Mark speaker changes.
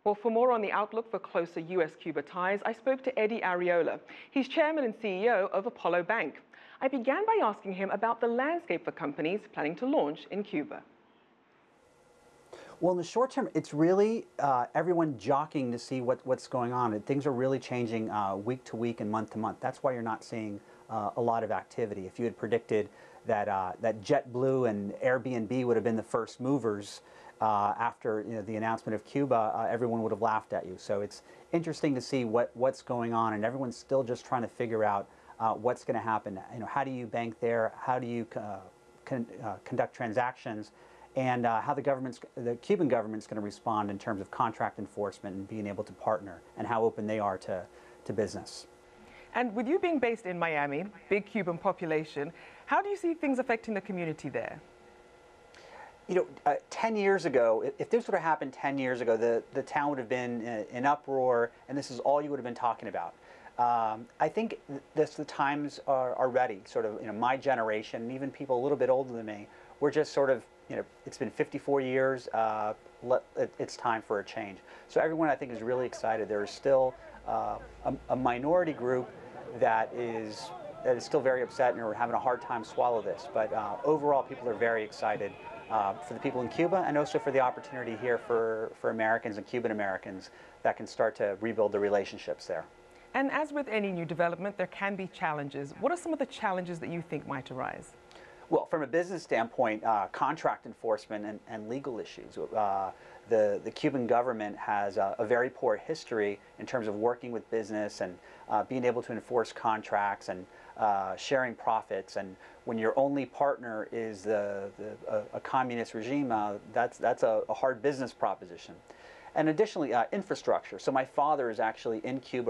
Speaker 1: Well, for more on the outlook for closer US-Cuba ties, I spoke to Eddy Arriola. He's chairman and CEO of Apollo Bank. I began by asking him about the landscape for companies planning to launch in Cuba.
Speaker 2: Well, in the short term, it's really everyone jockeying to see what's going on. And things are really changing week to week and month to month. That's why you're not seeing a lot of activity. If you had predicted that that JetBlue and Airbnb would have been the first movers after the announcement of Cuba, everyone would have laughed at you. So it's interesting to see what's going on, and everyone's still just trying to figure out what's going to happen. How do you bank there? How do you conduct transactions? And how the Cuban government's going to respond in terms of contract enforcement and being able to partner, and how open they are to business.
Speaker 1: And with you being based in Miami, big Cuban population, how do you see things affecting the community there?
Speaker 2: 10 years ago, if this would have happened 10 years ago, the town would have been in uproar, and this is all you would have been talking about. I think the times are ready. Sort of, my generation, and even people a little bit older than me, we're just sort of, it's been 54 years. It's time for a change. So everyone, I think, is really excited. There is still a minority group that is still very upset and are having a hard time swallow this. But overall, people are very excited for the people in Cuba, and also for the opportunity here for Americans and Cuban Americans that can start to rebuild the relationships there.
Speaker 1: And as with any new development, there can be challenges. What are some of the challenges that you think might arise?
Speaker 2: Well, from a business standpoint, contract enforcement and legal issues. The Cuban government has a very poor history in terms of working with business and being able to enforce contracts and sharing profits. And when your only partner is a communist regime, that's a hard business proposition. And additionally, infrastructure. So my father is actually in Cuba